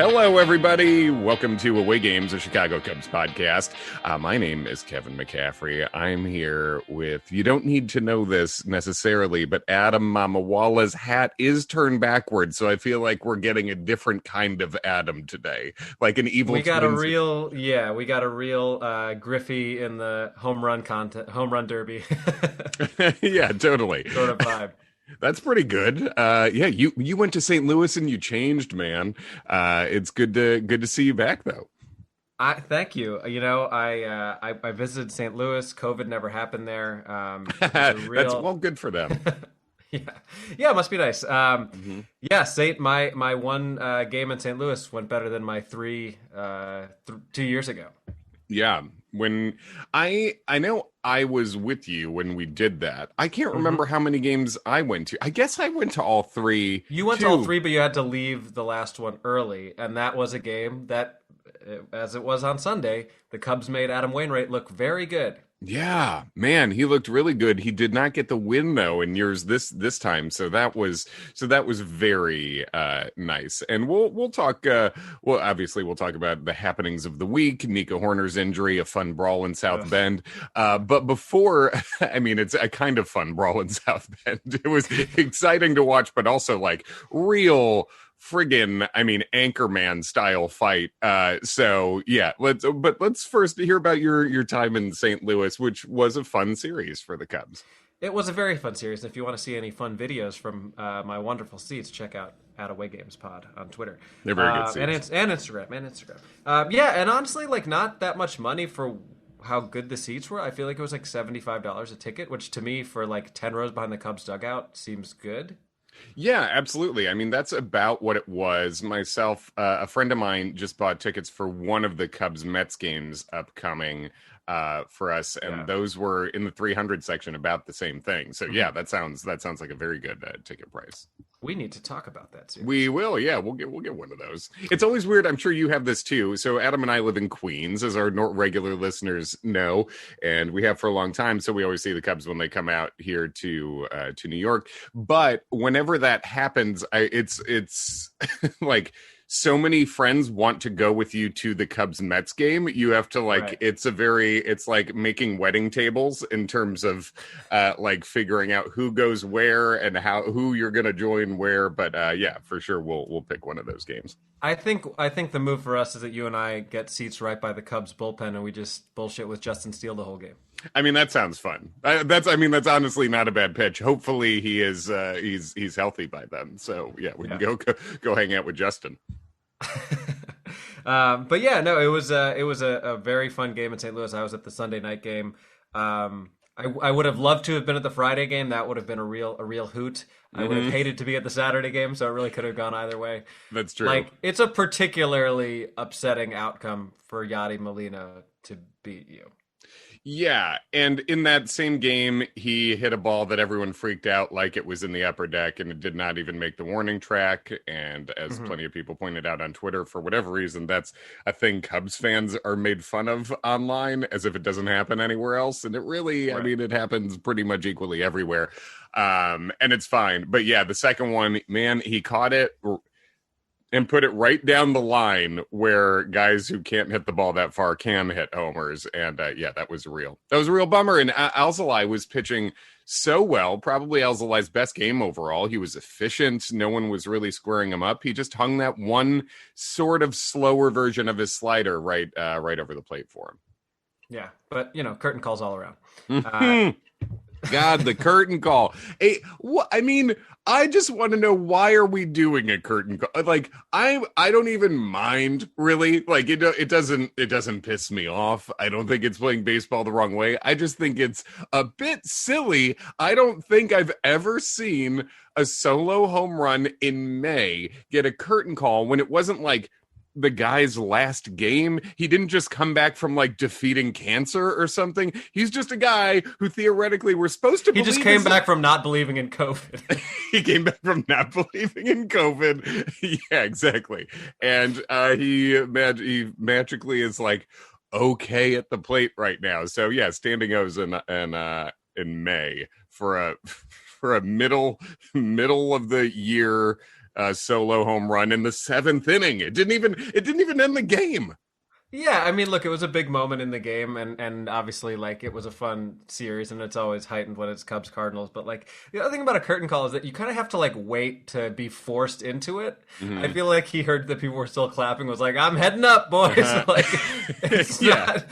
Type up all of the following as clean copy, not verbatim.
Hello, everybody. Welcome to Away Games, a Chicago Cubs podcast. My name is Kevin McCaffrey. I'm here with, you don't need to know this necessarily, but Adam Mamawalla's hat is turned backwards, so I feel like we're getting a different kind of Adam today, like an evil. We got a real Griffey in the home run derby. Yeah, totally. Sort of vibe. That's pretty good. Yeah, you went to St. Louis and you changed, man. It's good to see you back, though. Thank you. You know, I visited St. Louis. COVID never happened there. That's well, good for them. Yeah, it must be nice. Yeah, my one game in St. Louis went better than my 2 years ago. Yeah, when I know I was with you when we did that. I can't remember how many games I went to. I guess I went to all three. You went to all three, but you had to leave the last one early, and that was a game that, as it was on Sunday, the Cubs made Adam Wainwright look very good. Yeah, man, he looked really good. He did not get the win though in yours this time, so that was very nice. And we'll talk. Obviously we'll talk about the happenings of the week. Nico Hoerner's injury, a fun brawl in South Bend. But before, I mean, it's a kind of fun brawl in South Bend. It was exciting to watch, but also like real friggin', I mean, Anchorman style fight. So yeah, let's first hear about your time in St. Louis, which was a fun series for the Cubs. It was a very fun series. If you want to see any fun videos from my wonderful seats, check out Away Games Pod on Twitter. They're very good seats. And Instagram. Yeah, and honestly, like not that much money for how good the seats were. I feel like it was like $75 a ticket, which to me for like 10 rows behind the Cubs dugout seems good. Yeah, absolutely. I mean, that's about what it was. Myself, a friend of mine just bought tickets for one of the Cubs-Mets games upcoming for us, and those were in the 300 section, about the same thing. So yeah, that sounds like a very good ticket price. We need to talk about that series. We will, yeah. We'll get one of those. It's always weird. I'm sure you have this too. So Adam and I live in Queens, as our regular listeners know, and we have for a long time. So we always see the Cubs when they come out here to New York. But whenever that happens, it's so many friends want to go with you to the Cubs Mets game. You have to it's like making wedding tables in terms of like figuring out who goes where and who you're going to join where. But yeah, for sure. We'll pick one of those games. I think the move for us is that you and I get seats right by the Cubs bullpen and we just bullshit with Justin Steele the whole game. I mean, that sounds fun. That's honestly not a bad pitch. Hopefully he is, he's healthy by then. So yeah, we can go hang out with Justin. But yeah, no, it was a very fun game in St. Louis. I was at the Sunday night game. I would have loved to have been at the Friday game. That would have been a real hoot. I would have hated to be at the Saturday game, so it really could have gone either way. That's true. Like, it's a particularly upsetting outcome for Yadi Molina to beat you. Yeah, and in that same game, he hit a ball that everyone freaked out like it was in the upper deck, and it did not even make the warning track. And as plenty of people pointed out on Twitter, for whatever reason, that's a thing Cubs fans are made fun of online, as if it doesn't happen anywhere else. And it really, I mean, it happens pretty much equally everywhere. And it's fine. But yeah, the second one, man, he caught it and put it right down the line where guys who can't hit the ball that far can hit homers. And yeah, that was a real bummer. And Alzolay was pitching so well, probably Alzolai's best game overall. He was efficient. No one was really squaring him up. He just hung that one sort of slower version of his slider right over the plate for him. Yeah, but curtain calls all around. God, the curtain call. Hey, I mean, I just want to know, why are we doing a curtain call? Like, I don't even mind, really. Like, it doesn't piss me off. I don't think it's playing baseball the wrong way. I just think it's a bit silly. I don't think I've ever seen a solo home run in May get a curtain call when it wasn't like the guy's last game. He didn't just come back from like defeating cancer or something. He's just a guy who theoretically we're supposed to believe. He just came back from not believing in COVID. He came back from not believing in COVID. Yeah, exactly. And he magically is like okay at the plate right now. So yeah, standing O's in May for a middle of the year solo home run in the 7th inning. It didn't even end the game. Yeah, I mean, look, it was a big moment in the game, and obviously, like, it was a fun series, and it's always heightened when it's Cubs Cardinals. But like, the other thing about a curtain call is that you kind of have to like wait to be forced into it. I feel like he heard that people were still clapping, was like, "I'm heading up, boys!" Like, it's not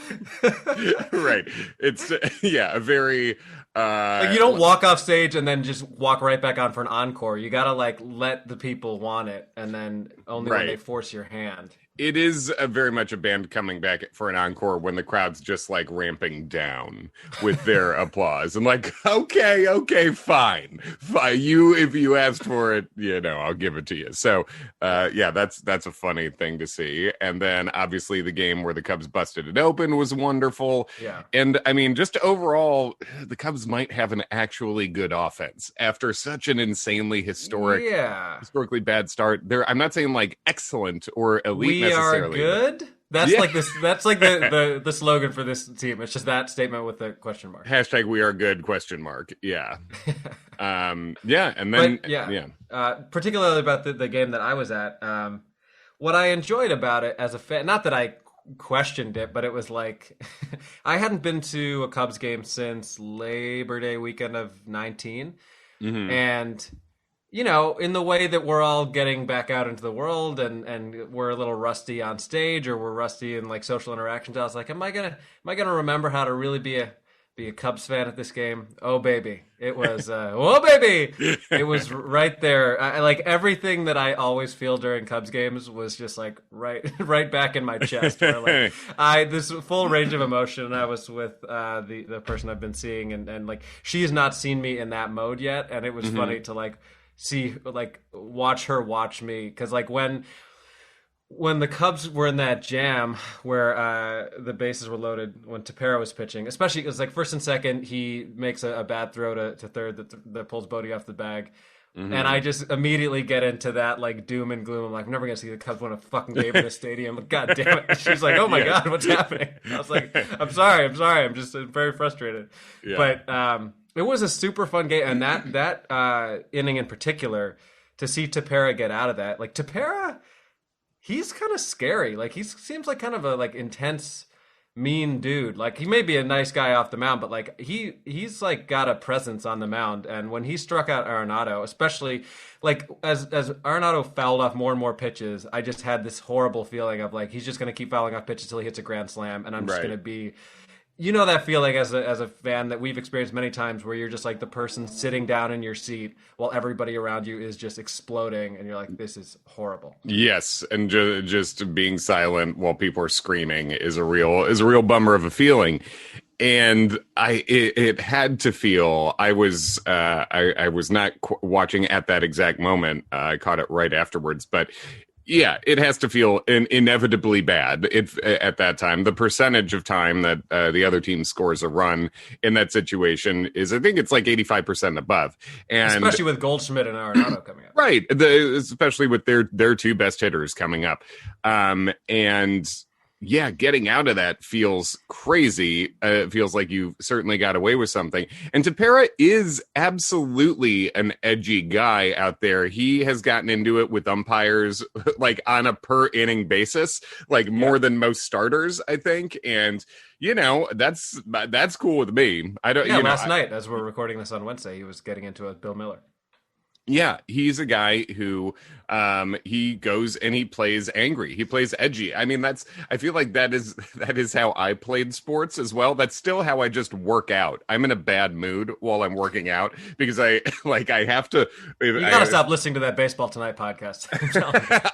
right. It's a very. Like, you don't walk off stage and then just walk right back on for an encore. You gotta like let the people want it, and then only when they force your hand. It is very much a band coming back for an encore when the crowd's just like ramping down with their applause and like, okay, fine. If you asked for it, I'll give it to you. So, that's a funny thing to see. And then obviously the game where the Cubs busted it open was wonderful. Yeah. And I mean, just overall, the Cubs might have an actually good offense after such an insanely historically bad start. I'm not saying like excellent or elite. We are good. That's like this. That's like the slogan for this team. It's just that statement with the question mark. # we are good ? Yeah. And then particularly about the game that I was at. What I enjoyed about it as a fan, not that I questioned it, but it was like I hadn't been to a Cubs game since Labor Day weekend of 19, and. In the way that we're all getting back out into the world and we're a little rusty on stage or we're rusty in like social interactions, I was like, am I gonna remember how to really be a Cubs fan at this game? Oh baby, it was it was right there. I like everything that I always feel during Cubs games was just like right back in my chest. Where, like, this full range of emotion. And I was with the person I've been seeing, and like she's not seen me in that mode yet, and it was funny to like. Watch her watch me, because like when the Cubs were in that jam where the bases were loaded when Tepera was pitching, especially because like first and second he makes a bad throw to third that pulls Bodie off the bag, and I just immediately get into that like doom and gloom. I'm like, I'm never gonna see the Cubs win a fucking game in a stadium. God damn it! She's like, oh my god, what's happening? I was like, I'm sorry, I'm just very frustrated. But it was a super fun game, and that inning in particular, to see Tepera get out of that. Like Tepera, he's kind of scary. Like he seems like kind of a like intense, mean dude. Like he may be a nice guy off the mound, but like he's like got a presence on the mound. And when he struck out Arenado, especially like as Arenado fouled off more and more pitches, I just had this horrible feeling of like he's just gonna keep fouling off pitches till he hits a grand slam, and I'm just gonna be. That feeling as a fan that we've experienced many times where you're just like the person sitting down in your seat while everybody around you is just exploding and you're like, this is horrible. Yes, and just being silent while people are screaming is a real bummer of a feeling. And it had to feel I was not watching at that exact moment. I caught it right afterwards, but yeah, it has to feel inevitably bad at that time. The percentage of time that the other team scores a run in that situation is, I think it's like 85% above. And especially with Goldschmidt and Arenado coming up. Right. Especially with their two best hitters coming up. And yeah, getting out of that feels crazy. It feels like you certainly got away with something. And Tepera is absolutely an edgy guy out there. He has gotten into it with umpires like on a per inning basis, like more than most starters, I think. And that's cool with me. I don't. Last night, as we're recording this on Wednesday, he was getting into it with Bill Miller. Yeah, he's a guy who he goes and he plays angry. He plays edgy. I mean, I feel like that is how I played sports as well. That's still how I just work out. I'm in a bad mood while I'm working out because I have to. You gotta stop listening to that Baseball Tonight podcast.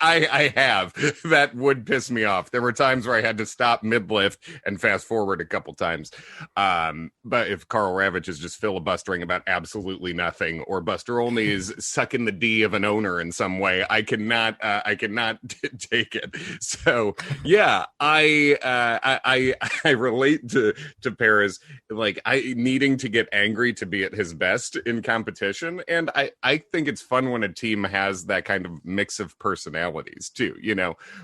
I have. That would piss me off. There were times where I had to stop mid-lift and fast forward a couple times. But if Carl Ravitch is just filibustering about absolutely nothing, or Buster Olney is sucking the D of an owner in some way, I cannot take it. So yeah, I relate to Perez, like needing to get angry to be at his best in competition, and I think it's fun when a team has that kind of mix of personalities too.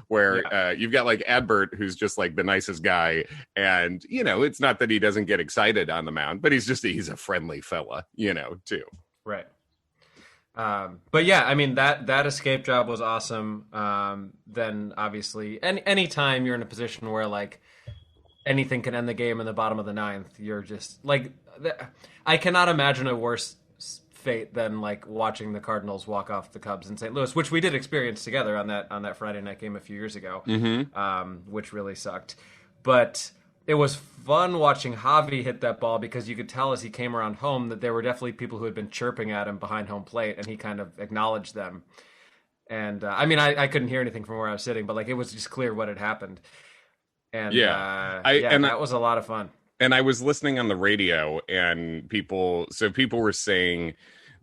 Where you've got like Adbert, who's just like the nicest guy, and it's not that he doesn't get excited on the mound, but he's a friendly fella, too. Right. But yeah, I mean that escape job was awesome. Then obviously, any time you're in a position where like anything can end the game in the bottom of the ninth, you're just like, I cannot imagine a worse fate than like watching the Cardinals walk off the Cubs in St. Louis, which we did experience together on that Friday night game a few years ago, which really sucked. But it was fun watching Javi hit that ball because you could tell as he came around home that there were definitely people who had been chirping at him behind home plate, and he kind of acknowledged them. And I mean, I couldn't hear anything from where I was sitting, but like it was just clear what had happened. And that was a lot of fun. And I was listening on the radio, and people were saying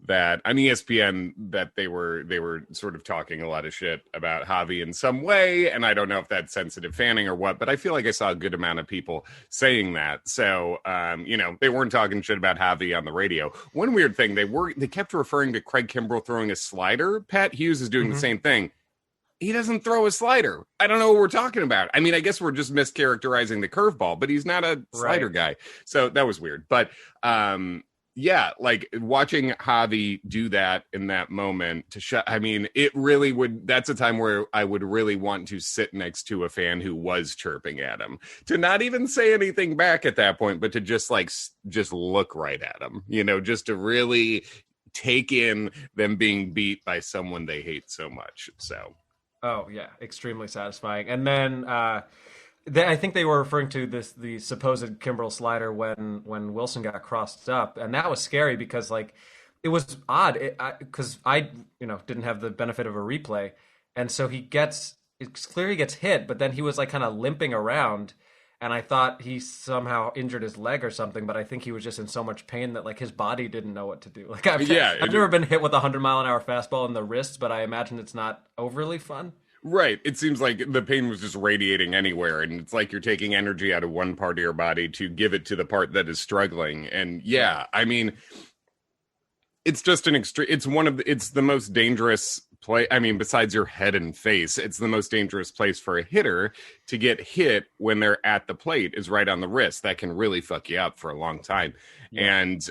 that on ESPN that they were sort of talking a lot of shit about Javi in some way, and I don't know if that's sensitive fanning or what, but I feel like I saw a good amount of people saying that. So, they weren't talking shit about Javi on the radio. One weird thing, they kept referring to Craig Kimbrell throwing a slider. Pat Hughes is doing the same thing. He doesn't throw a slider. I don't know what we're talking about. I mean, I guess we're just mischaracterizing the curveball, but he's not a slider guy. So that was weird. But like watching Javi do that in that moment it really would, that's a time where I would really want to sit next to a fan who was chirping at him, to not even say anything back at that point, but to just look right at him, just to really take in them being beat by someone they hate so much. So. Oh yeah, extremely satisfying. And then I think they were referring to the supposed Kimbrel slider when Wilson got crossed up, and that was scary because like it was odd because I didn't have the benefit of a replay, and so it's clear he gets hit, but then he was like kind of limping around. And I thought he somehow injured his leg or something, but I think he was just in so much pain that like his body didn't know what to do. Like I've never been hit with a 100-mile-an-hour fastball in the wrist, but I imagine it's not overly fun. Right. It seems like the pain was just radiating anywhere, and it's like you're taking energy out of one part of your body to give it to the part that is struggling. And I mean, it's just an extreme. It's the most dangerous play. I mean, besides your head and face, it's the most dangerous place for a hitter to get hit when they're at the plate is right on the wrist. That can really fuck you up for a long time. Yeah. And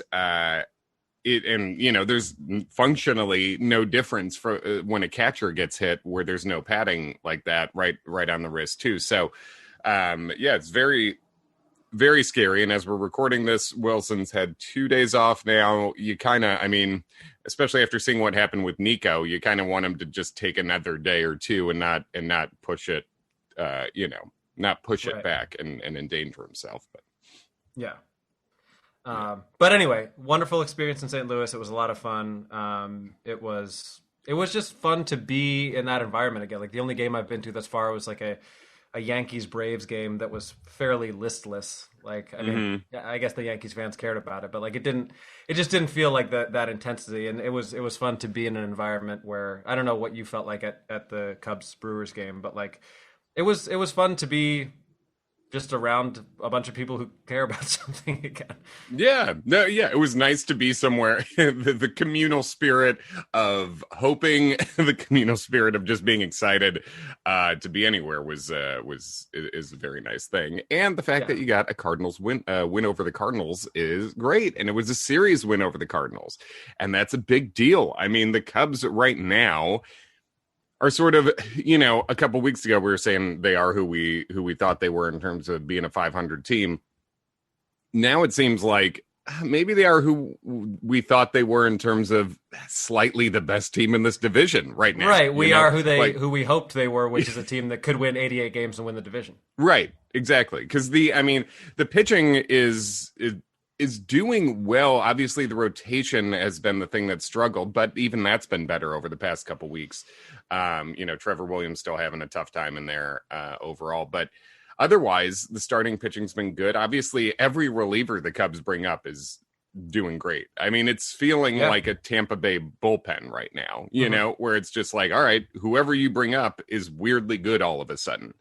there's functionally no difference for when a catcher gets hit where there's no padding like that right on the wrist too. So it's very, very scary. And as we're recording this, Wilson's had 2 days off now. You kind of, especially after seeing what happened with Nico, you kind of want him to just take another day or two and not push it, not push it back and endanger himself. But yeah. But anyway, wonderful experience in St. Louis. It was a lot of fun. It was just fun to be in that environment again. Like the only game I've been to thus far was like a Yankees Braves game that was fairly listless. Like, I mean, I guess the Yankees fans cared about it, but like it just didn't feel like that intensity. And it was fun to be in an environment where, I don't know what you felt like at the Cubs Brewers game, but like it was fun to be just around a bunch of people who care about something again. It was nice to be somewhere. the communal spirit of hoping, the communal spirit of just being excited to be anywhere is a very nice thing. And the fact that you got a Cardinals win over the Cardinals is great. And it was a series win over the Cardinals, and that's a big deal. I mean, the Cubs right now are sort of, a couple weeks ago we were saying they are who we thought they were in terms of being a 500 team. Now it seems like maybe they are who we thought they were in terms of slightly the best team in this division right now. Right, we are who we hoped they were, which is a team that could win 88 games and win the division. Right, exactly. Because the pitching is doing well. Obviously, the rotation has been the thing that struggled, but even that's been better over the past couple weeks. Trevor Williams still having a tough time in there overall, but otherwise, the starting pitching's been good. Obviously, every reliever the Cubs bring up is doing great. I mean, it's feeling like a Tampa Bay bullpen right now, where it's just like, all right, whoever you bring up is weirdly good all of a sudden,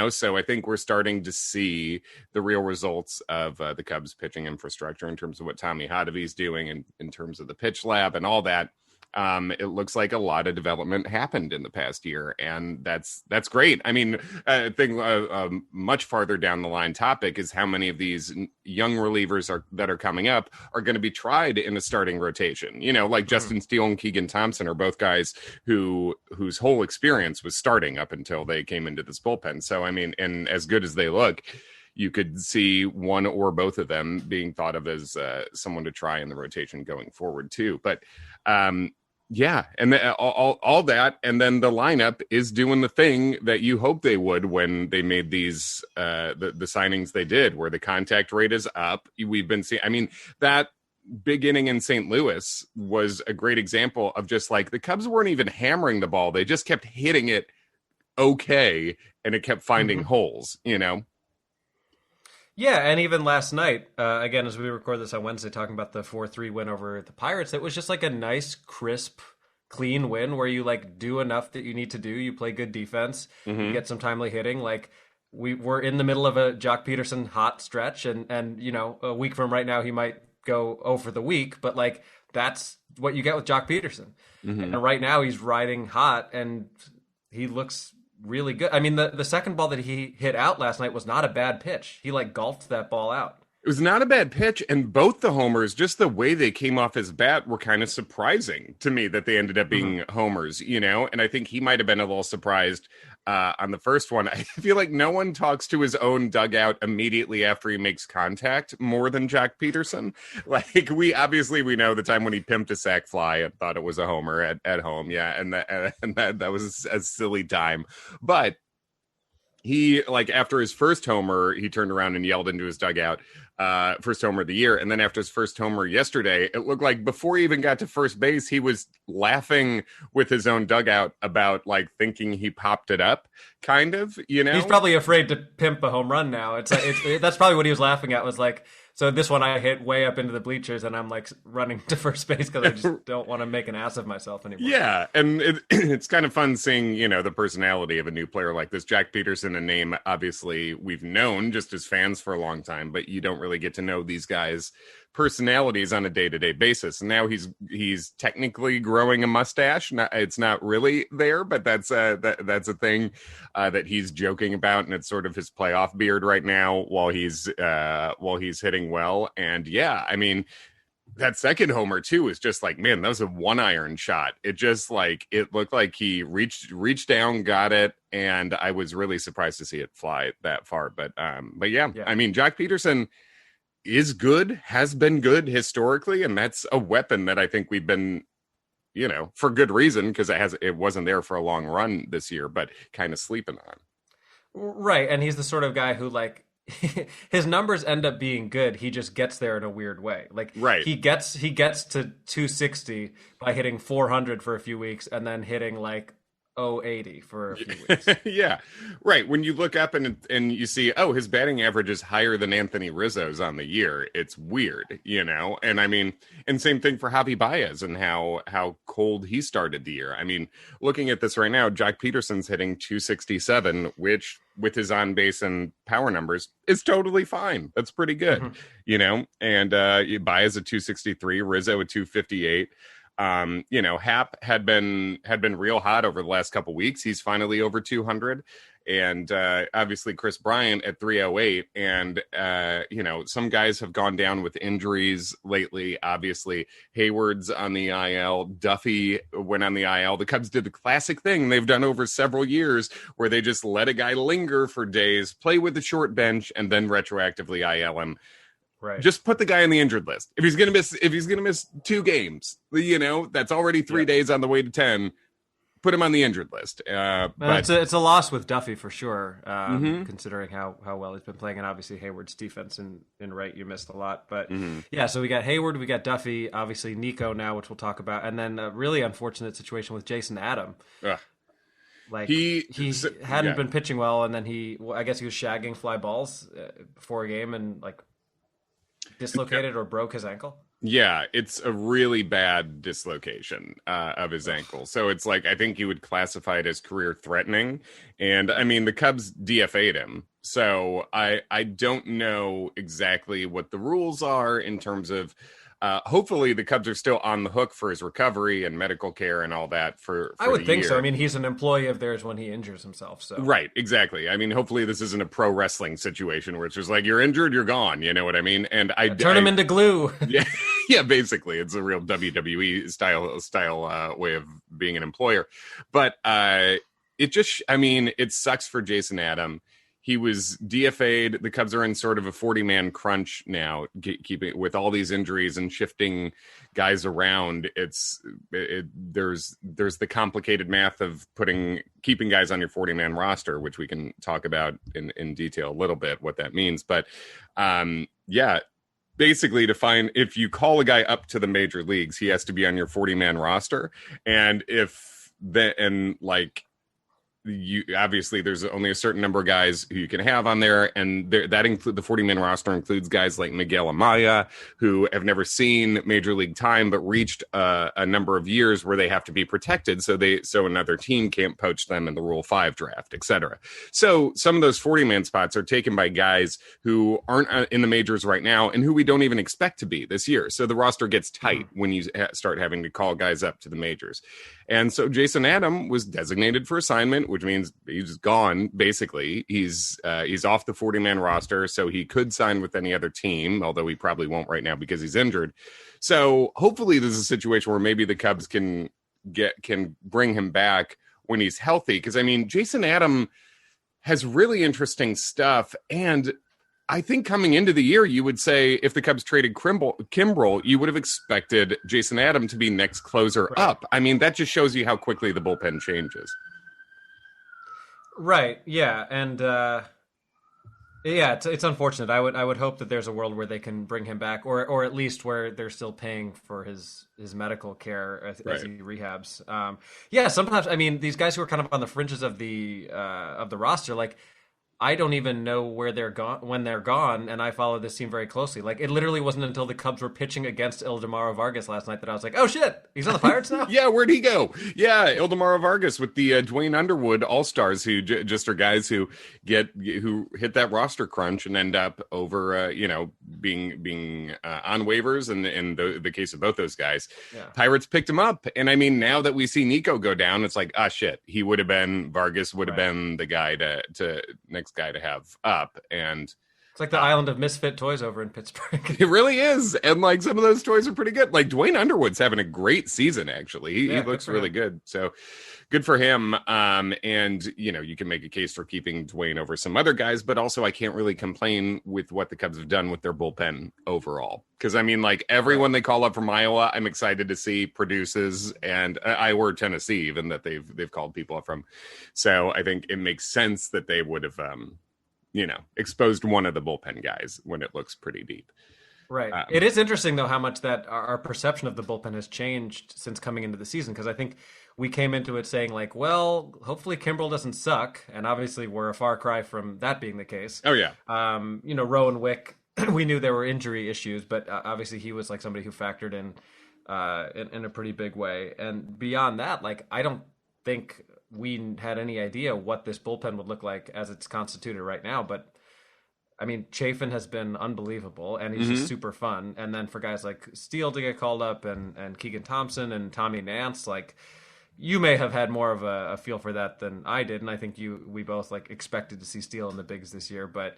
so I think we're starting to see the real results of the Cubs pitching infrastructure in terms of what Tommy Hodavy's doing and in terms of the pitch lab and all that. It looks like a lot of development happened in the past year, and that's great. I mean, I think much farther down the line topic is how many of these young relievers that are coming up are going to be tried in a starting rotation. You know, like Justin Steele and Keegan Thompson are both guys whose whole experience was starting up until they came into this bullpen. So, I mean, and as good as they look, you could see one or both of them being thought of as someone to try in the rotation going forward too. But yeah, and all that, and then the lineup is doing the thing that you hope they would when they made these the signings they did, where the contact rate is up. We've been seeing, I mean, that big inning in St. Louis was a great example of just like the Cubs weren't even hammering the ball; they just kept hitting it okay, and it kept finding holes. You know. Yeah, and even last night, again, as we record this on Wednesday, talking about the 4-3 win over the Pirates, it was just like a nice, crisp, clean win where you like do enough that you need to do. You play good defense, you get some timely hitting. Like we're in the middle of a Jock Peterson hot stretch, and you know, a week from right now he might go 0 for the week, but like that's what you get with Jock Peterson. And right now he's riding hot, and he looks really good. I mean, the second ball that he hit out last night was not a bad pitch. He like golfed that ball out. It was not a bad pitch, and both the homers, just the way they came off his bat, were kind of surprising to me that they ended up being homers, you know? And I think he might have been a little surprised on the first one. I feel like no one talks to his own dugout immediately after he makes contact more than Jock Peterson. Like, we know the time when he pimped a sac fly and thought it was a homer at home. Yeah, and that was a silly time. But he, like, after his first homer, he turned around and yelled into his dugout, first homer of the year. And then after his first homer yesterday, it looked like before he even got to first base, he was laughing with his own dugout about like thinking he popped it up, kind of, you know? He's probably afraid to pimp a home run now. It's like, that's probably what he was laughing at, was like, so this one I hit way up into the bleachers and I'm like running to first base because I just don't want to make an ass of myself anymore. Yeah, and it's kind of fun seeing, you know, the personality of a new player like this. Jack Peterson, a name obviously we've known just as fans for a long time, but you don't really get to know these guys' personalities on a day-to-day basis. And now he's technically growing a mustache. It's not really there, but that's a thing that he's joking about, and it's sort of his playoff beard right now while he's hitting well. And yeah, I mean, that second homer too is just like, man, that was a 1-iron shot. It just like, it looked like he reached down, got it, and I was really surprised to see it fly that far. But yeah, I mean, Jock Peterson is good, has been good historically, and that's a weapon that I think we've been, you know, for good reason, because it wasn't there for a long run this year, but kind of sleeping on. Right, and he's the sort of guy who like his numbers end up being good. He just gets there in a weird way. Like he gets to 260 by hitting 400 for a few weeks and then hitting like 080 for a few weeks. Yeah, right. When you look up and you see, oh, his batting average is higher than Anthony Rizzo's on the year, it's weird, you know? And I mean, and same thing for Javi Baez and how cold he started the year. I mean, looking at this right now, Jock Peterson's hitting 267, which with his on base and power numbers is totally fine. That's pretty good, you know? And Baez at 263, Rizzo at 258. You know, Hap had been real hot over the last couple weeks. He's finally over 200, and obviously Chris Bryant at 308. And you know, some guys have gone down with injuries lately. Obviously, Heyward's on the IL. Duffy went on the IL. The Cubs did the classic thing they've done over several years, where they just let a guy linger for days, play with the short bench, and then retroactively IL him. Right. Just put the guy on the injured list. If he's gonna miss 2 games, you know, that's already 3 days on the way to 10. Put him on the injured list. But it's a loss with Duffy for sure, considering how well he's been playing, and obviously Heyward's defense in right you missed a lot. But yeah, so we got Heyward, we got Duffy, obviously Nico now, which we'll talk about, and then a really unfortunate situation with Jason Adam. Like he hadn't been pitching well, and then I guess he was shagging fly balls before a game and like dislocated or broke his ankle. Yeah, it's a really bad dislocation of his ankle. So it's like, I think you would classify it as career threatening. And I mean, the Cubs DFA'd him. So I don't know exactly what the rules are in terms of hopefully the Cubs are still on the hook for his recovery and medical care and all that for I would the think year. so. I mean, he's an employee of theirs when he injures himself. So Right, exactly. I mean, hopefully this isn't a pro wrestling situation where it's just like, you're injured, you're gone. You know what I mean? And turn him into glue. Yeah, yeah, basically, it's a real WWE style way of being an employer. But it sucks for Jason Adam. He was DFA'd. The Cubs are in sort of a 40-man crunch now, keeping with all these injuries and shifting guys around. There's the complicated math of keeping guys on your 40-man roster, which we can talk about in detail a little bit what that means. But basically, if you call a guy up to the major leagues, he has to be on your 40-man roster, and obviously there's only a certain number of guys who you can have on there, and that include the 40-man roster includes guys like Miguel Amaya, who have never seen major league time but reached a number of years where they have to be protected so another team can't poach them in the Rule 5 draft, etc. So some of those 40-man spots are taken by guys who aren't in the majors right now and who we don't even expect to be this year. So the roster gets tight when you start having to call guys up to the majors. And so Jason Adam was designated for assignment, which means he's gone. Basically, he's off the 40-man roster, so he could sign with any other team, although he probably won't right now because he's injured. So hopefully, this is a situation where maybe the Cubs can bring him back when he's healthy. Because I mean, Jason Adam has really interesting stuff, and I think coming into the year, you would say if the Cubs traded Kimbrel, you would have expected Jason Adam to be next closer up. I mean, that just shows you how quickly the bullpen changes. Right. Yeah. And it's unfortunate. I would hope that there's a world where they can bring him back, or at least where they're still paying for his medical care as he rehabs. Sometimes I mean these guys who are kind of on the fringes of the roster, like, I don't even know where they're gone when they're gone, and I follow this team very closely. Like, it literally wasn't until the Cubs were pitching against Ildemaro Vargas last night that I was like, "Oh shit, he's on the Pirates now." Yeah, where'd he go? Yeah, Ildemaro Vargas with the Dwayne Underwood All-Stars, who just are guys who hit that roster crunch and end up over being on waivers. And in the case of both those guys, Pirates picked him up. And I mean, now that we see Nico go down, it's like, shit, Vargas would have been the guy to next guy to have up. And it's like the island of misfit toys over in Pittsburgh. It really is. And like some of those toys are pretty good. Like Dwayne Underwood's having a great season, actually. He looks really good. So good for him. And you can make a case for keeping Dwayne over some other guys, but also I can't really complain with what the Cubs have done with their bullpen overall. Because I mean, like, everyone they call up from Iowa, I'm excited to see produces, and Iowa or Tennessee, even that they've called people up from. So I think it makes sense that they would have, exposed one of the bullpen guys when it looks pretty deep. Right. It is interesting, though, how much that our perception of the bullpen has changed since coming into the season, because I think we came into it saying, like, well, hopefully Kimbrel doesn't suck, and obviously we're a far cry from that being the case. Oh, yeah. Rowan Wick, we knew there were injury issues, but obviously he was like somebody who factored in a pretty big way. And beyond that, like, I don't think we had any idea what this bullpen would look like as it's constituted right now. But I mean, Chafin has been unbelievable, and he's just super fun. And then for guys like Steele to get called up, and Keegan Thompson and Tommy Nance, like, you may have had more of a feel for that than I did, and I think we both like expected to see Steele in the bigs this year. But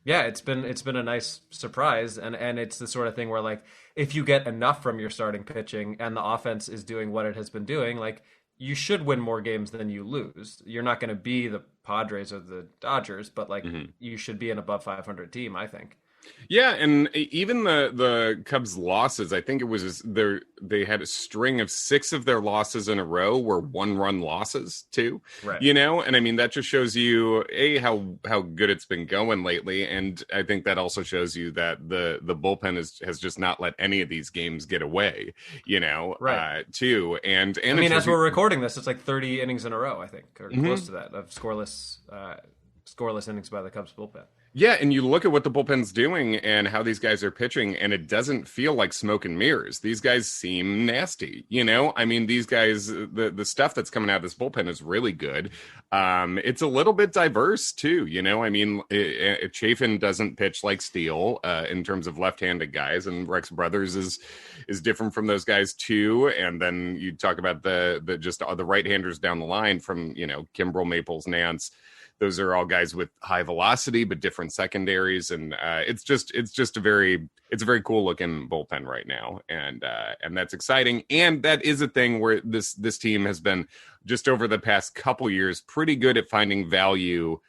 it's been a nice surprise, and it's the sort of thing where, like, if you get enough from your starting pitching and the offense is doing what it has been doing, like, you should win more games than you lose. You're not going to be the Padres or the Dodgers, but like you should be an above 500 team, I think. Yeah, and even the Cubs' losses, I think it was they had a string of 6 of their losses in a row were 1-run losses too. Right. And I mean that just shows you how good it's been going lately, and I think that also shows you that the bullpen has just not let any of these games get away. Right. Too, and I mean, as we're recording this, it's like 30 innings in a row, I think, or close to that, of scoreless innings by the Cubs bullpen. Yeah, and you look at what the bullpen's doing and how these guys are pitching, and it doesn't feel like smoke and mirrors. These guys seem nasty, you know? I mean, these guys, the stuff that's coming out of this bullpen is really good. It's a little bit diverse, too, you know? I mean, Chafin doesn't pitch like Steele in terms of left-handed guys, and Rex Brothers is different from those guys, too. And then you talk about the just the right-handers down the line from, you know, Kimbrel, Maples, Nance. Those are all guys with high velocity, but different secondaries, and it's a very cool looking bullpen right now, and that's exciting. And that is a thing where this team has been just over the past couple years pretty good at finding value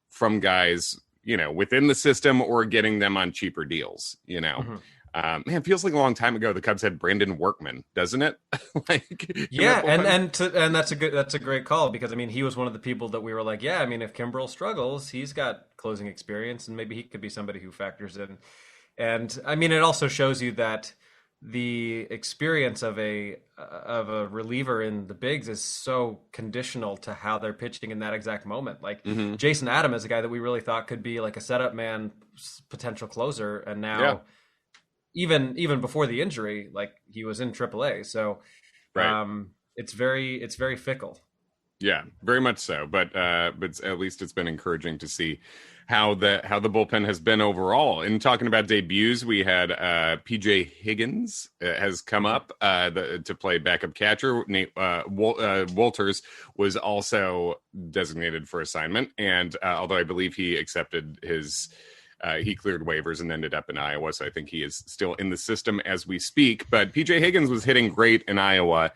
from guys, you know, within the system or getting them on cheaper deals. You know, man, it feels like a long time ago the Cubs had Brandon Workman, doesn't it? Yeah, and that's a great call, because I mean, he was one of the people that we were like, yeah, I mean, if Kimbrel struggles, he's got closing experience, and maybe he could be somebody who factors in. And I mean, it also shows you that the experience of a reliever in the bigs is so conditional to how they're pitching in that exact moment. Like Jason Adam is a guy that we really thought could be like a setup man, potential closer, and now. Yeah. Even before the injury, like he was in AAA, so it's very fickle. Yeah, very much so. But at least it's been encouraging to see how the bullpen has been overall. In talking about debuts, we had PJ Higgins has come up to play backup catcher. Nate Wolters was also designated for assignment, and although I believe he accepted his. He cleared waivers and ended up in Iowa, so I think he is still in the system as we speak. But PJ Higgins was hitting great in Iowa.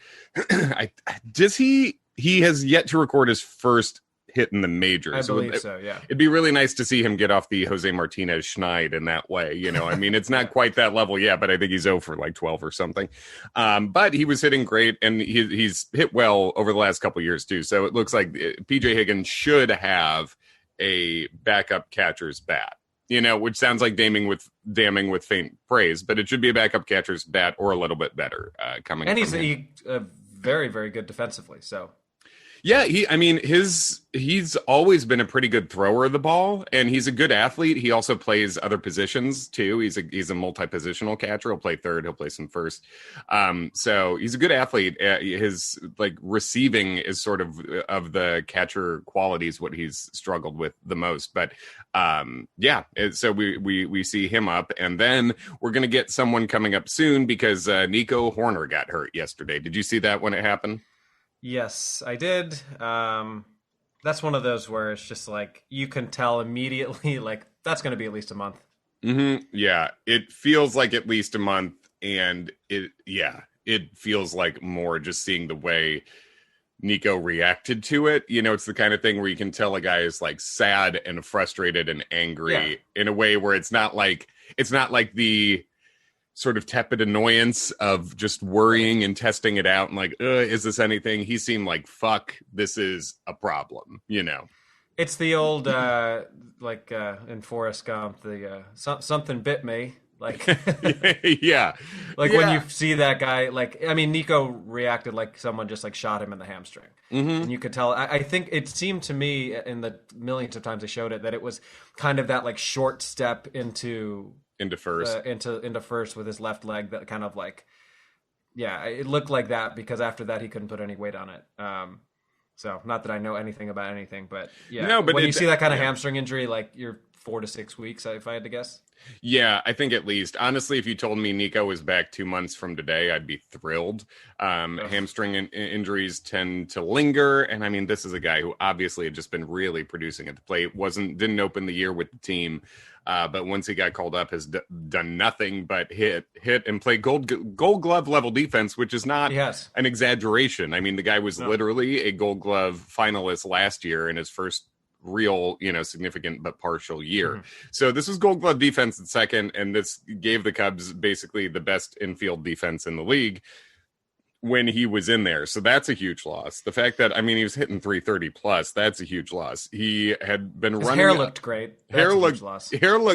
He has yet to record his first hit in the majors. I believe so, yeah. It'd be really nice to see him get off the Jose Martinez schneid in that way. You know, I mean, it's not quite that level yet, but I think he's 0 for like 12 or something. But he was hitting great, and he's hit well over the last couple of years too. So it looks like PJ Higgins should have a backup catcher's bat. You know, which sounds like damning with faint praise, but it should be a backup catcher's bat or a little bit better coming. And he's very, very good defensively. So, yeah, he's always been a pretty good thrower of the ball, and he's a good athlete. He also plays other positions too. He's a multi-positional catcher. He'll play third. He'll play some first. So he's a good athlete. His like receiving is sort of the catcher qualities what he's struggled with the most. But yeah, so we see him up, and then we're gonna get someone coming up soon because Nico Hoerner got hurt yesterday. Did you see that when it happened? Yes, I did. That's one of those where it's just like you can tell immediately, like that's going to be at least a month. Yeah, it feels like at least a month, and it feels like more just seeing the way Nico reacted to it. You know, it's the kind of thing where you can tell a guy is like sad and frustrated and angry in a way where it's not like the sort of tepid annoyance of just worrying and testing it out and like, is this anything? He seemed like, fuck, this is a problem, you know? It's the old, in Forrest Gump, the something bit me. Like, yeah. Like when you see that guy, like, I mean, Nico reacted like someone just like shot him in the hamstring. And you could tell, I think it seemed to me in the millions of times they showed it that it was kind of that like short step into first into first with his left leg that kind of like, yeah, it looked like that because after that he couldn't put any weight on it. So not that I know anything about anything, but yeah, no, but when you see that kind of hamstring injury, like you're 4 to 6 weeks, if I had to guess. Yeah, I think at least. Honestly, if you told me Nico was back 2 months from today, I'd be thrilled. Hamstring injuries tend to linger, and I mean, this is a guy who obviously had just been really producing at the plate. Didn't open the year with the team, but once he got called up, has done nothing but hit and play Gold Glove level defense, which is not an exaggeration. I mean, the guy was literally a Gold Glove finalist last year in his first real, significant but partial year. So this was Gold Glove defense at second, and this gave the Cubs basically the best infield defense in the league when he was in there. So that's a huge loss. The fact that, I mean, he was hitting 330 plus, that's a huge loss. He had been running. Hair looked great. Hair looked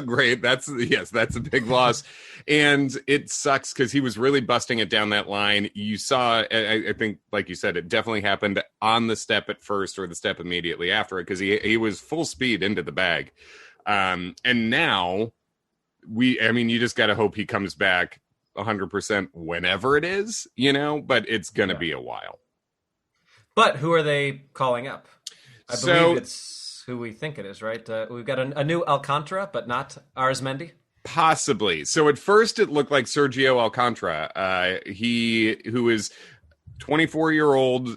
great. That's a big loss. And it sucks because he was really busting it down that line. You saw, I think, like you said, it definitely happened on the step at first or the step immediately after it because he was full speed into the bag. And now you just got to hope he comes back 100% whenever it is, but it's going to be a while. But who are they calling up? I believe it's who we think it is, right? We've got a new Alcantara, but not Arizmendi. Possibly. So at first it looked like Sergio Alcantara, who is 24-year-old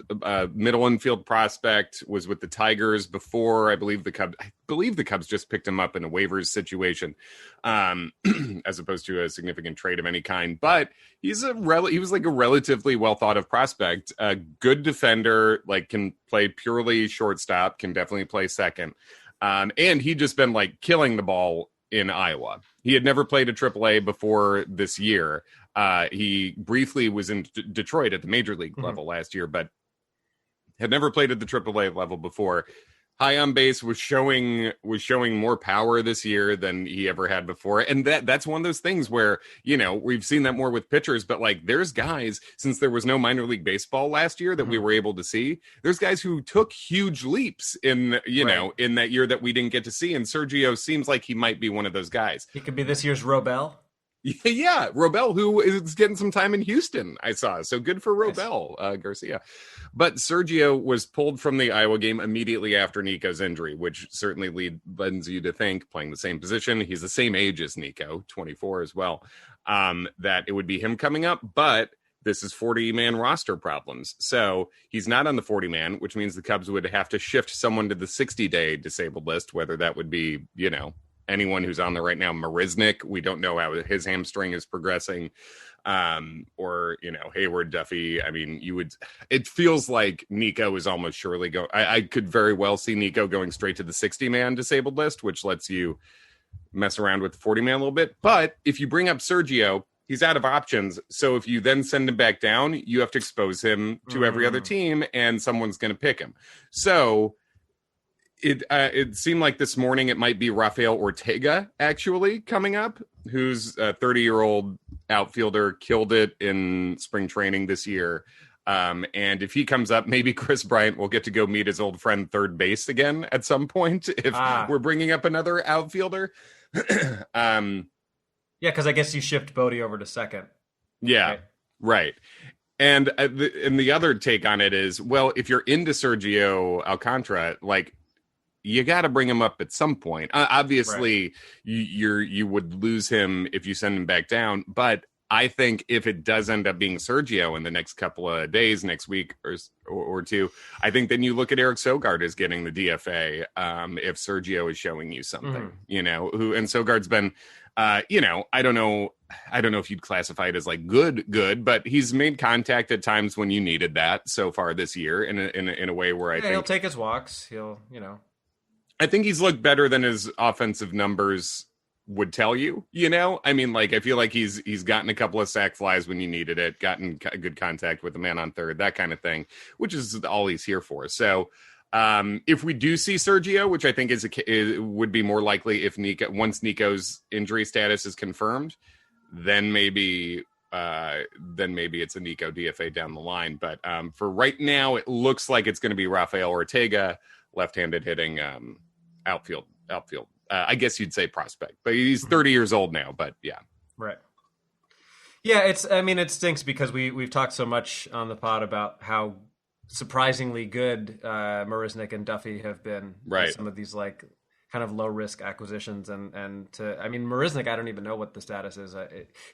middle infield prospect, was with the Tigers before. I believe the Cubs just picked him up in a waivers situation, as opposed to a significant trade of any kind. But he was like a relatively well thought of prospect, a good defender, like can play purely shortstop, can definitely play second, and he'd just been like killing the ball in Iowa. He had never played a AAA before this year. He briefly was in Detroit at the major league level last year, but had never played at the AAA level before. High on base, was showing more power this year than he ever had before. And that's one of those things where, we've seen that more with pitchers, but like there's guys, since there was no minor league baseball last year that we were able to see, there's guys who took huge leaps in that year that we didn't get to see. And Sergio seems like he might be one of those guys. He could be this year's Robel. Yeah, Robel, who is getting some time in Houston, I saw. So good for Robel, Garcia. But Sergio was pulled from the Iowa game immediately after Nico's injury, which certainly lends you to think, playing the same position, he's the same age as Nico, 24 as well, that it would be him coming up. But this is 40-man roster problems. So he's not on the 40-man, which means the Cubs would have to shift someone to the 60-day disabled list, whether that would be, anyone who's on there right now. Marisnick, we don't know how his hamstring is progressing, or Heyward, Duffy. I mean, it feels like Nico is almost surely I could very well see Nico going straight to the 60-man disabled list, which lets you mess around with the 40-man a little bit. But if you bring up Sergio, he's out of options. So if you then send him back down, you have to expose him to every other team, and someone's going to pick him. So it seemed like this morning it might be Rafael Ortega actually coming up, who's a 30-year-old outfielder, killed it in spring training this year. And if he comes up, maybe Chris Bryant will get to go meet his old friend third base again at some point if we're bringing up another outfielder. Yeah, because I guess you shift Bodie over to second. Yeah, right. And the other take on it is, well, if you're into Sergio Alcantara, like, you got to bring him up at some point. Obviously, you would lose him if you send him back down. But I think if it does end up being Sergio in the next couple of days, next week or two, I think then you look at Eric Sogard as getting the DFA if Sergio is showing you something, and Sogard's been, I don't know if you'd classify it as like good, but he's made contact at times when you needed that so far this year in a way where I think he'll take his walks. He'll, I think he's looked better than his offensive numbers would tell you, I mean, like, I feel like he's gotten a couple of sac flies when you needed it, gotten good contact with the man on third, that kind of thing, which is all he's here for. So if we do see Sergio, which I think would be more likely if once Nico's injury status is confirmed, then maybe it's a Nico DFA down the line. But for right now, it looks like it's going to be Rafael Ortega, left-handed hitting outfield. I guess you'd say prospect, but he's 30 years old now. But yeah, right. Yeah, it stinks because we've talked so much on the pod about how surprisingly good Marisnick and Duffy have been. Right. Some of these like kind of low risk acquisitions, and Marisnick, I don't even know what the status is.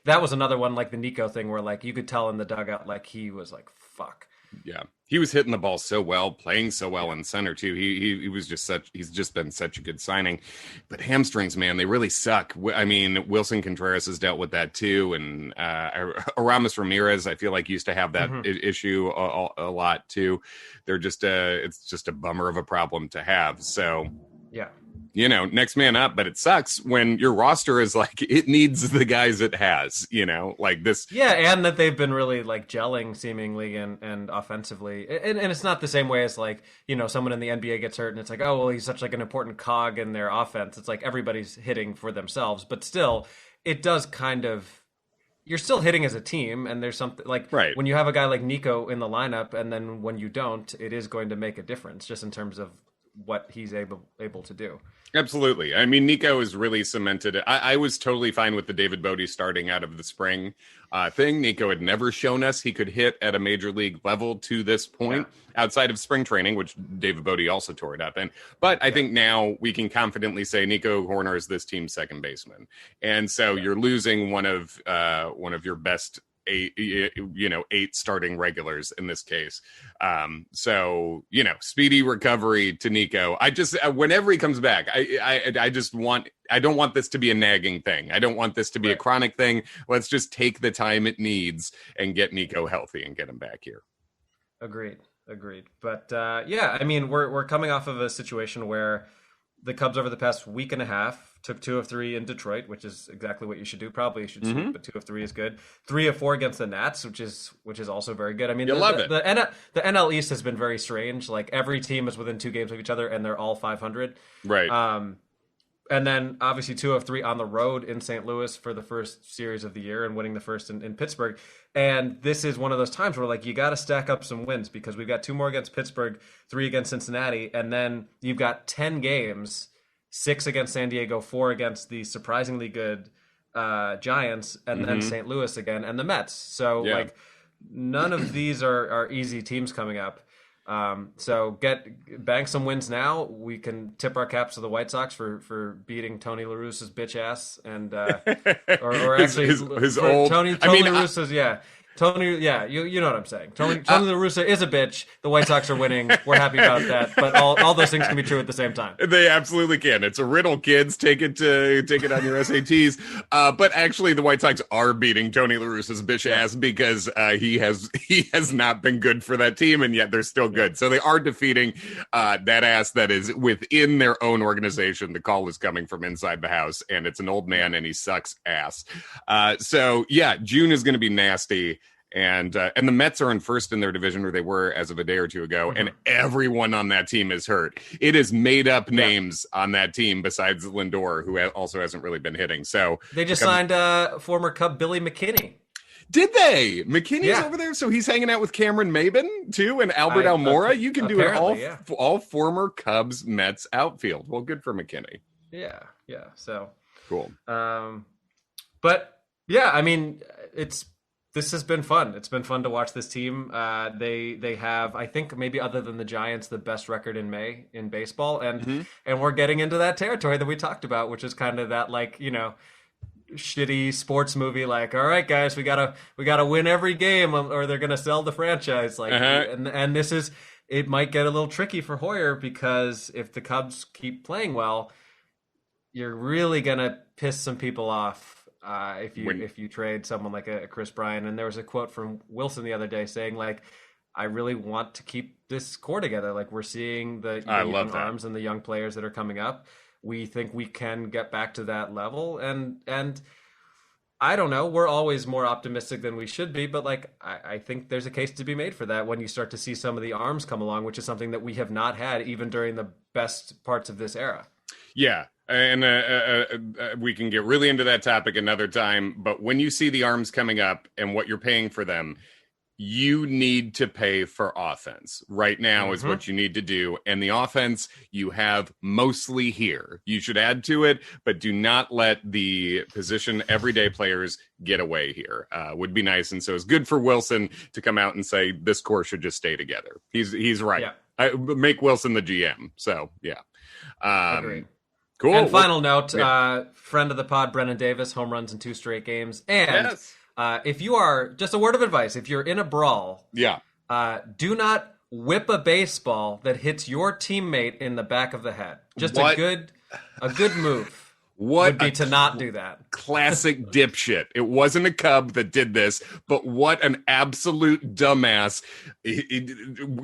That was another one like the Nico thing where like you could tell in the dugout like he was like fuck. Yeah, he was hitting the ball so well, playing so well in center too. He's just been such a good signing. But hamstrings, man, they really suck. I mean, Wilson Contreras has dealt with that too, and Aramis Ramirez, I feel like used to have that issue a lot too. They're it's just a bummer of a problem to have. So yeah. Next man up, but it sucks when your roster is like, it needs the guys it has, like this. Yeah, and that they've been really like gelling seemingly and offensively. And it's not the same way as like, someone in the NBA gets hurt and it's like, oh, well, he's such like an important cog in their offense. It's like everybody's hitting for themselves, but still it does kind of, you're still hitting as a team, and there's something like when you have a guy like Nico in the lineup and then when you don't, it is going to make a difference just in terms of what he's able to do. Absolutely. I mean, Nico is really cemented. I was totally fine with the David Bodie starting out of the spring thing. Nico had never shown us he could hit at a major league level to this point outside of spring training, which David Bodie also tore it up in. But I think now we can confidently say Nico Hoerner is this team's second baseman. And so you're losing one of your best eight starting regulars in this case. So, speedy recovery to Nico. I just, whenever he comes back, I don't want this to be a nagging thing. I don't want this to be a chronic thing. Let's just take the time it needs and get Nico healthy and get him back here. Agreed. But I mean, we're coming off of a situation where the Cubs over the past week and a half took 2 of 3 in Detroit, which is exactly what you should do. Probably you should sweep, but 2 of 3 is good. 3 of 4 against the Nats, which is also very good. I mean, the NL East has been very strange. Like every team is within 2 games of each other, and they're all 500. Right. And then obviously 2 of 3 on the road in St. Louis for the first series of the year, and winning the first in Pittsburgh. And this is one of those times where like you got to stack up some wins, because we've got 2 more against Pittsburgh, 3 against Cincinnati, and then you've got 10 games. 6 against San Diego, 4 against the surprisingly good Giants, and then St. Louis again, and the Mets. So like none of these are easy teams coming up. So bank some wins now. We can tip our caps to the White Sox for beating Tony La Russa's bitch ass, and or actually his old Tony La Russa's Tony, you know what I'm saying. Tony La Russa is a bitch. The White Sox are winning. We're happy about that. But all those things can be true at the same time. They absolutely can. It's a riddle, kids. Take it on your SATs. But actually, the White Sox are beating Tony La Russa's bitch ass because he has not been good for that team, and yet they're still good. So they are defeating that ass that is within their own organization. The call is coming from inside the house, and it's an old man, and he sucks ass. June is going to be nasty. And the Mets are in first in their division, or they were as of a day or two ago, and everyone on that team is hurt. It is made up names on that team besides Lindor, who also hasn't really been hitting. So they just signed former Cub Billy McKinney. Did they? McKinney's over there, so he's hanging out with Cameron Maybin too, and Albert Almora. You can do it all former Cubs Mets outfield. Well, good for McKinney. Yeah. So cool. But yeah, I mean, this has been fun. It's been fun to watch this team. They have, I think, maybe other than the Giants, the best record in May in baseball, and we're getting into that territory that we talked about, which is kind of that shitty sports movie. Like, all right, guys, we gotta win every game, or they're gonna sell the franchise. Like, and this is, it might get a little tricky for Hoyer, because if the Cubs keep playing well, you're really gonna piss some people off. If you trade someone like a Chris Bryant. And there was a quote from Wilson the other day saying, like, I really want to keep this core together. Like, we're seeing the young arms and the young players that are coming up. We think we can get back to that level. And I don't know, we're always more optimistic than we should be, but like, I think there's a case to be made for that when you start to see some of the arms come along, which is something that we have not had even during the best parts of this era. Yeah. And we can get really into that topic another time. But when you see the arms coming up and what you're paying for them, you need to pay for offense right now is what you need to do. And the offense you have mostly here. You should add to it, but do not let the position everyday players get away here. Would be nice. And so it's good for Wilson to come out and say this core should just stay together. He's right. Yeah. Make Wilson the GM. So, yeah. Agreed. Cool. And final note, friend of the pod, Brennan Davis, home runs in 2 straight games. And if you are, just a word of advice, if you're in a brawl, do not whip a baseball that hits your teammate in the back of the head. Just a good move. Would be to not do that. Classic dipshit. It wasn't a Cub that did this, but what an absolute dumbass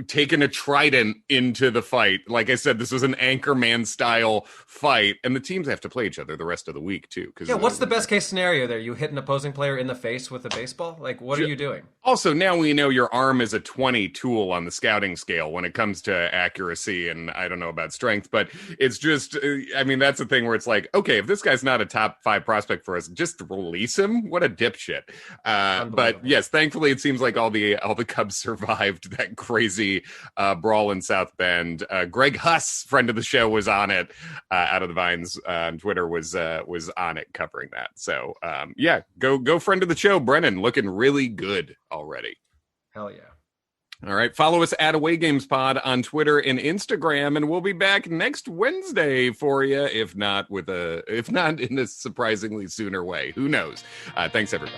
taking a trident into the fight. Like I said, this was an Anchorman style fight, and the teams have to play each other the rest of the week too. What's the best case scenario there? You hit an opposing player in the face with a baseball? Like, what are you doing? Also, now we know your arm is a 20 tool on the scouting scale when it comes to accuracy, and I don't know about strength, but it's just, I mean, that's the thing where it's like, okay, if this guy's not a top 5 prospect for us, just release him. What a dipshit. But yes, thankfully it seems like all the Cubs survived that crazy brawl in South Bend. Greg Huss, friend of the show, was on it. Out of the Vines on Twitter was on it covering that. So go friend of the show, Brennan, looking really good already. Hell yeah. All right. Follow us at Away Games Pod on Twitter and Instagram, and we'll be back next Wednesday for you, if not in a surprisingly sooner way. Who knows? Thanks, everybody.